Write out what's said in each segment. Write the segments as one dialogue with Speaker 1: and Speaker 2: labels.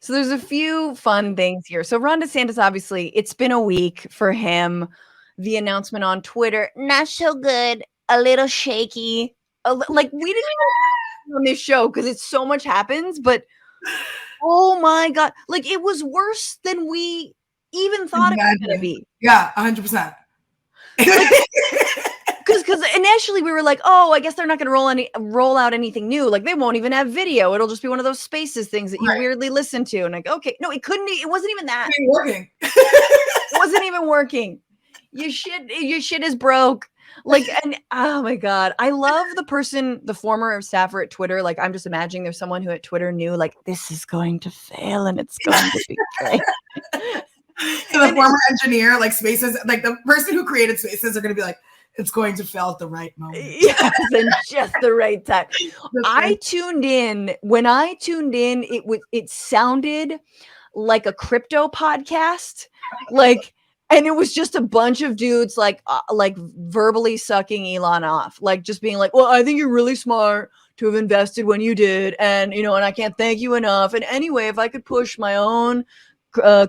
Speaker 1: So there's a few fun things here. So Ron DeSantis, obviously, it's been a week for him. The announcement on Twitter, not so good, a little shaky. Like, we didn't even on this show because it's so much happens, but oh my God. Like, it was worse than we even thought it was going to be.
Speaker 2: Yeah, 100%.
Speaker 1: Because initially we were like, oh, I guess they're not going to roll out anything new. Like, they won't even have video. It'll just be one of those Spaces things that you weirdly listen to. And like, okay, no, it wasn't even that.
Speaker 2: It wasn't working.
Speaker 1: It wasn't even working. Your shit is broke. Like, and oh my God, I love the former staffer at Twitter. Like, I'm just imagining there's someone who at Twitter knew, like, this is going to fail and it's going to be great.
Speaker 2: So the former engineer, like Spaces, like the person who created Spaces are going to be like, it's going to fail at the right moment.
Speaker 1: Yes, and just the right time. When I tuned in, it sounded like a crypto podcast. Like, and it was just a bunch of dudes like verbally sucking Elon off, like just being like, well, I think you're really smart to have invested when you did. And, and I can't thank you enough. And anyway, if I could push my own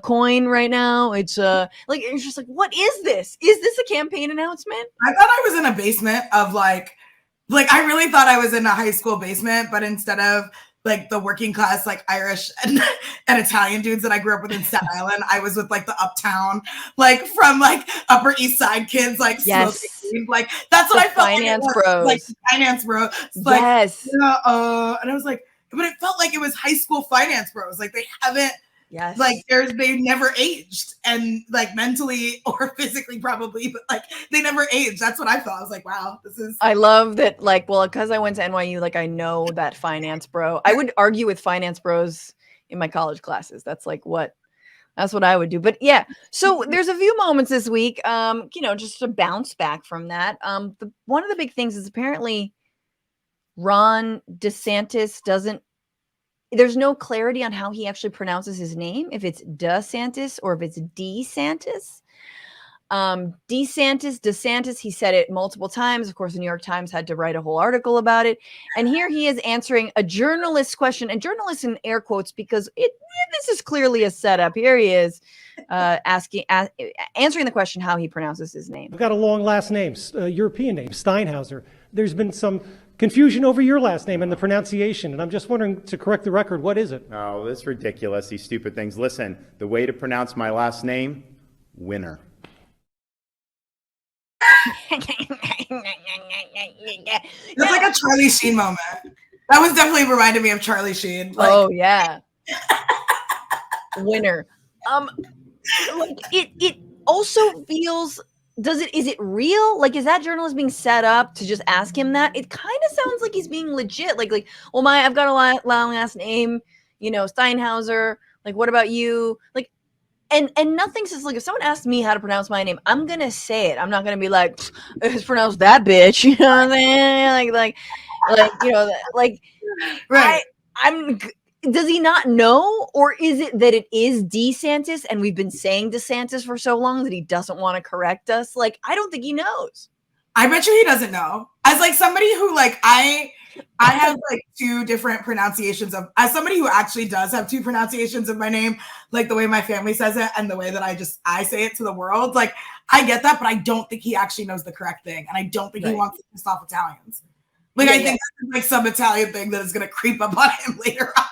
Speaker 1: coin right now, it's just like, what is this? Is this a campaign announcement?
Speaker 2: I thought I was in a basement of like I really thought I was in a high school basement, but instead of like the working class, like Irish and Italian dudes that I grew up with in Staten Island, I was with like the uptown, like from like Upper East Side kids, like smoking. Like that's what I felt
Speaker 1: finance
Speaker 2: like.
Speaker 1: Bros.
Speaker 2: Like finance bros. Like,
Speaker 1: yes.
Speaker 2: And I was like, but it felt like it was high school finance bros. Like they haven't.
Speaker 1: Yes.
Speaker 2: Like they never aged, and like mentally or physically probably, but like they never aged. That's what I felt. I was like, wow, this is.
Speaker 1: I love that. Like, well, because I went to NYU, like I know that finance bro. I would argue with finance bros in my college classes. That's what I would do. But yeah, so there's a few moments this week, just to bounce back from that. One of the big things is apparently Ron DeSantis there's no clarity on how he actually pronounces his name, if it's DeSantis or if it's DeSantis. DeSantis, he said it multiple times. Of course, the New York Times had to write a whole article about it. And here he is answering a journalist's question, and journalists in air quotes, because this is clearly a setup. Here he is answering the question how he pronounces his name.
Speaker 3: I've got a long last name, European name, Steinhauser. There's been some confusion over your last name and the pronunciation, and I'm just wondering, to correct the record, what is it?
Speaker 4: Oh, that's ridiculous, these stupid things. Listen, the way to pronounce my last name, Winner.
Speaker 2: That's like a Charlie Sheen moment. That was definitely reminded me of Charlie Sheen. Like,
Speaker 1: oh yeah. Winner. Like it also feels, is it real? Like, is that journalist being set up to just ask him that? It kind of sounds like he's being legit. Like, well, I've got a long last name, Steinhauser. Like, what about you? Like, and nothing says, like, if someone asks me how to pronounce my name, I'm gonna say it. I'm not gonna be like, it's pronounced that bitch. You know what I mean? Right. Does he not know, or is it that it is DeSantis and we've been saying DeSantis for so long that he doesn't want to correct us? Like, I don't think he knows.
Speaker 2: I bet you he doesn't know. As like somebody who I have like two different pronunciations as somebody who actually does have two pronunciations of my name, like the way my family says it and the way that I say it to the world. Like, I get that, but I don't think he actually knows the correct thing. And I don't think he wants to piss off Italians. Like, I think that's like some Italian thing that is going to creep up on him later on.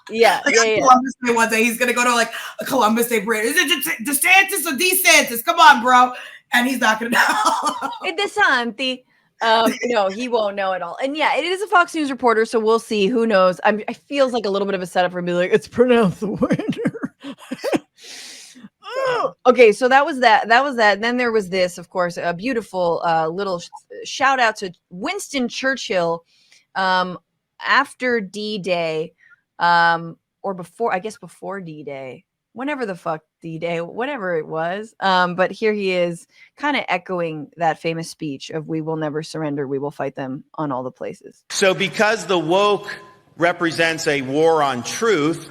Speaker 2: Columbus Day one day, he's going to go to like a Columbus Day parade. Is it DeSantis or DeSantis? Come on, bro. And he's not going to know.
Speaker 1: DeSantis. No, he won't know at all. And yeah, it is a Fox News reporter, so we'll see. Who knows? It feels like a little bit of a setup for him to be like, it's pronounced the Winner. Okay, so that was that. And then there was this, of course, a beautiful little shout out to Winston Churchill after D-Day, or before D-Day, whenever the fuck D-Day, whatever it was. But here he is kind of echoing that famous speech of, we will never surrender, we will fight them on all the places.
Speaker 4: So because the woke represents a war on truth,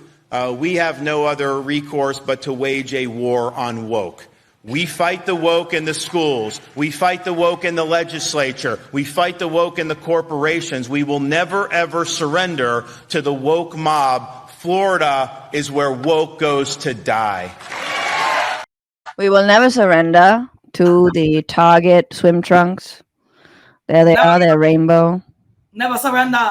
Speaker 4: we have no other recourse but to wage a war on woke. We fight the woke in the schools. We fight the woke in the legislature. We fight the woke in the corporations. We will never, ever surrender to the woke mob Florida is where woke goes to die.
Speaker 1: We will never surrender to the Target swim trunks. There they are, they're rainbow.
Speaker 2: Never surrender.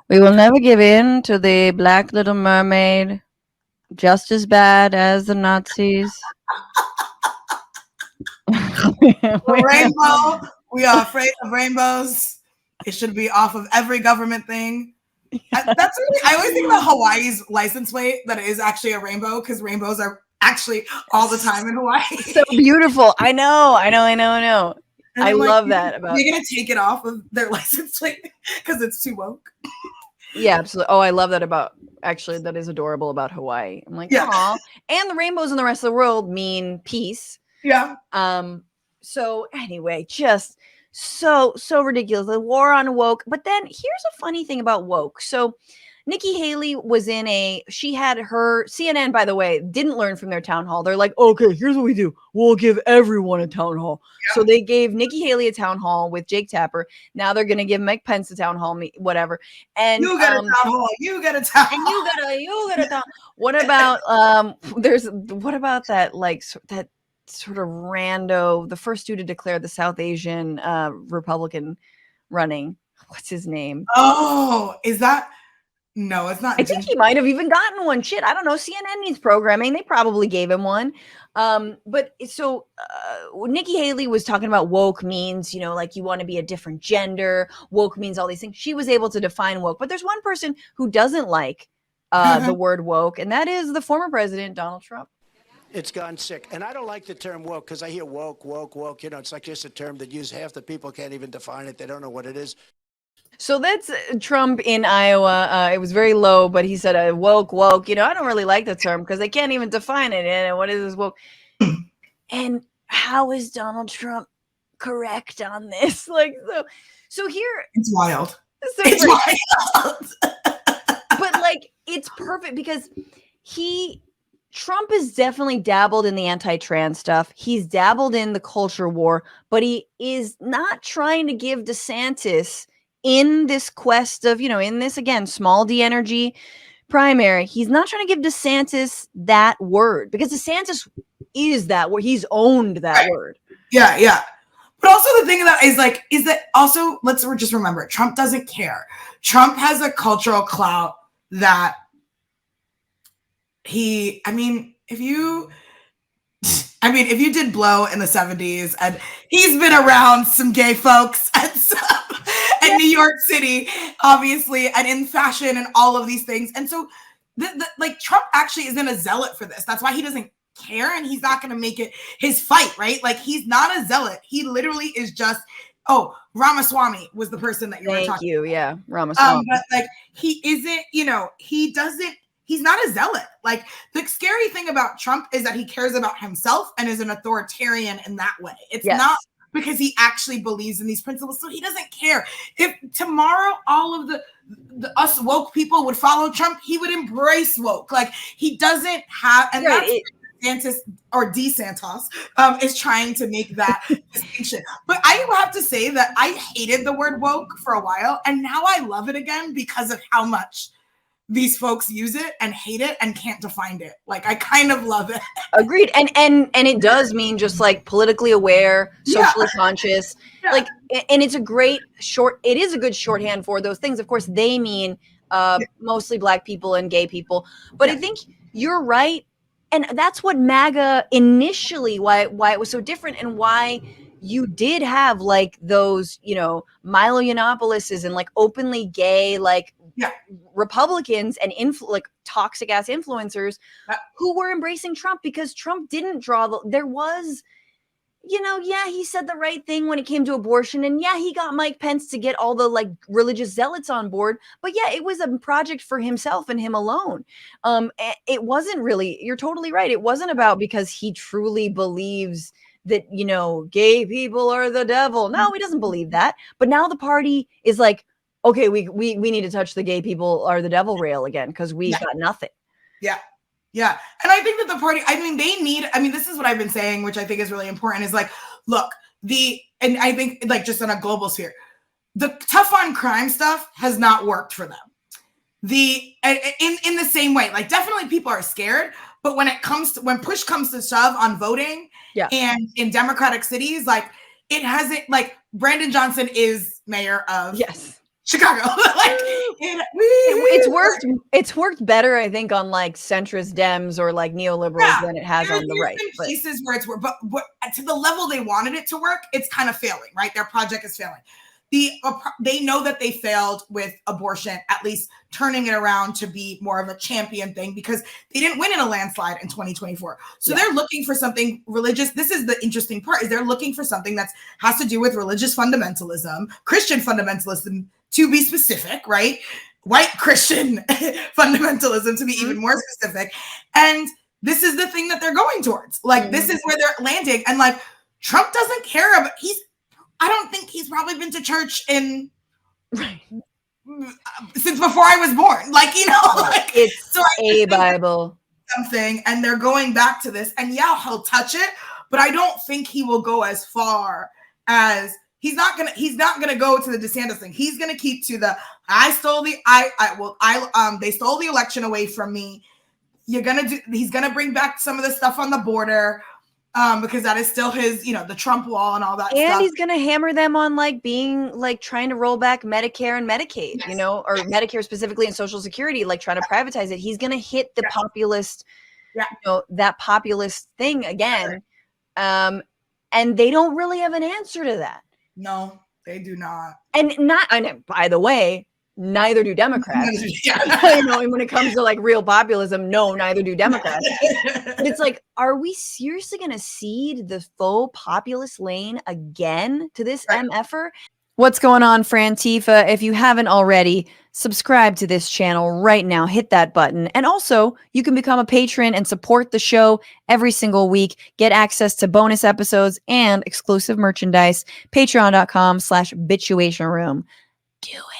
Speaker 1: We will never give in to the Black Little Mermaid, just as bad as the Nazis.
Speaker 2: Rainbow. We are afraid of rainbows. It should be off of every government thing. I always think about Hawaii's license plate that it is actually a rainbow because rainbows are actually all the time in Hawaii.
Speaker 1: So beautiful. I know. I love that about.
Speaker 2: You're gonna take it off of their license plate because it's too woke.
Speaker 1: Yeah, absolutely. Oh, I love that about. Actually, that is adorable about Hawaii. I'm like, aw. And the rainbows in the rest of the world mean peace.
Speaker 2: Yeah.
Speaker 1: So anyway, just so ridiculous. The war on woke. But then here's a funny thing about woke. So Nikki Haley was she had her CNN, by the way, didn't learn from their town hall. They're like, okay, here's what we do. We'll give everyone a town hall. Yeah. So they gave Nikki Haley a town hall with Jake Tapper. Now they're going to give Mike Pence a town hall, whatever. And
Speaker 2: you get a town hall. You get a town hall.
Speaker 1: And you get a town. What about, what about that, like, that sort of rando, the first dude to declare the South Asian Republican running? What's his name?
Speaker 2: Oh, is that? No, it's not.
Speaker 1: I think he might have even gotten one. Shit, I don't know. CNN needs programming. They probably gave him one. But so Nikki Haley was talking about woke means, like you want to be a different gender. Woke means all these things. She was able to define woke. But there's one person who doesn't like the word woke, and that is the former president, Donald Trump.
Speaker 5: It's gone sick. And I don't like the term woke because I hear woke. It's like just a term that half the people can't even define it. They don't know what it is.
Speaker 1: So that's Trump in Iowa. It was very low, but he said woke. I don't really like the term because they can't even define it. And what is this woke? And how is Donald Trump correct on this? So here.
Speaker 2: It's wild. It's wild.
Speaker 1: But it's perfect because Trump has definitely dabbled in the anti-trans stuff. He's dabbled in the culture war, but he is not trying to give DeSantis in this quest of, in this, again, small D energy primary, he's not trying to give DeSantis that word because DeSantis is that word. He's owned that word.
Speaker 2: Yeah. But also the thing about is that also, let's just remember, Trump doesn't care. Trump has a cultural clout that if you did blow in the 70s and he's been around some gay folks and New York City, obviously, and in fashion and all of these things. And so Trump actually isn't a zealot for this. That's why he doesn't care. And he's not going to make it his fight, right? He's not a zealot. He literally is just, Ramaswamy was the person that you were talking about.
Speaker 1: Thank you. Yeah. Ramaswamy.
Speaker 2: But he isn't, he's not a zealot. The scary thing about Trump is that he cares about himself and is an authoritarian in that way. It's not because he actually believes in these principles. So he doesn't care. If tomorrow all of the us woke people would follow Trump, he would embrace woke. He doesn't have, and that's DeSantis is trying to make that distinction. But I have to say that I hated the word woke for a while, and now I love it again because of how much these folks use it and hate it and can't define it. I kind of love it.
Speaker 1: Agreed. And it does mean just politically aware, socially conscious. Yeah. And it's a great it is a good shorthand for those things. Of course, they mean mostly Black people and gay people. But I think you're right. And that's what MAGA initially, why it was so different and why you did have those, Milo Yiannopoulos and openly gay, Republicans and toxic ass influencers who were embracing Trump because Trump didn't there was, he said the right thing when it came to abortion. And he got Mike Pence to get all the religious zealots on board. But it was a project for himself and him alone. It wasn't really, you're totally right. It wasn't about because he truly believes that, gay people are the devil. No, he doesn't believe that. But now the party is okay, we need to touch the gay people are the devil rail again because we got nothing.
Speaker 2: Yeah. And I think that the party, this is what I've been saying, which I think is really important, is look, and I think just on a global sphere, the tough on crime stuff has not worked for them. in the same way, like definitely people are scared, but when push comes to shove on voting, and in Democratic cities, like it hasn't, like Brandon Johnson is mayor of Chicago. Like
Speaker 1: it's worked better, I think, on like centrist Dems or like neoliberals than it has on the right.
Speaker 2: Been places where it's worked, but to the level they wanted it to work, it's kind of failing, right? Their project is failing. They know that they failed with abortion, at least turning it around to be more of a champion thing, because they didn't win in a landslide in 2024. So they're looking for something religious. This is the interesting part, is they're looking for something that has to do with religious fundamentalism, Christian fundamentalism, to be specific, right? White Christian fundamentalism, to be even more specific. And this is the thing that they're going towards. Like, this is where they're landing. And like, Trump doesn't care about, I don't think he's probably been to church since before I was born. Like, you know, like
Speaker 1: it's so a Bible
Speaker 2: something, and they're going back to this. And yeah, he'll touch it, but I don't think he will go as far as he's not gonna go to the DeSantis thing. He's gonna keep to the they stole the election away from me. He's gonna bring back some of the stuff on the border. Because that is still his, you know, the Trump wall and all that stuff.
Speaker 1: And he's going to hammer them on like being like trying to roll back Medicare and Medicaid, you know, or Medicare specifically and Social Security, like trying to privatize it. He's going to hit the populist, you know, that populist thing again. And they don't really have an answer to that.
Speaker 2: No, they do not.
Speaker 1: And by the way, neither do Democrats. You know, and when it comes to like real populism, no, neither do Democrats. But it's like, are we seriously going to cede the faux populist lane again to this MFer? What's going on, Frantifa? If you haven't already, subscribe to this channel right now. Hit that button. And also, you can become a patron and support the show every single week. Get access to bonus episodes and exclusive merchandise. Patreon.com/bitchuation room. Do it.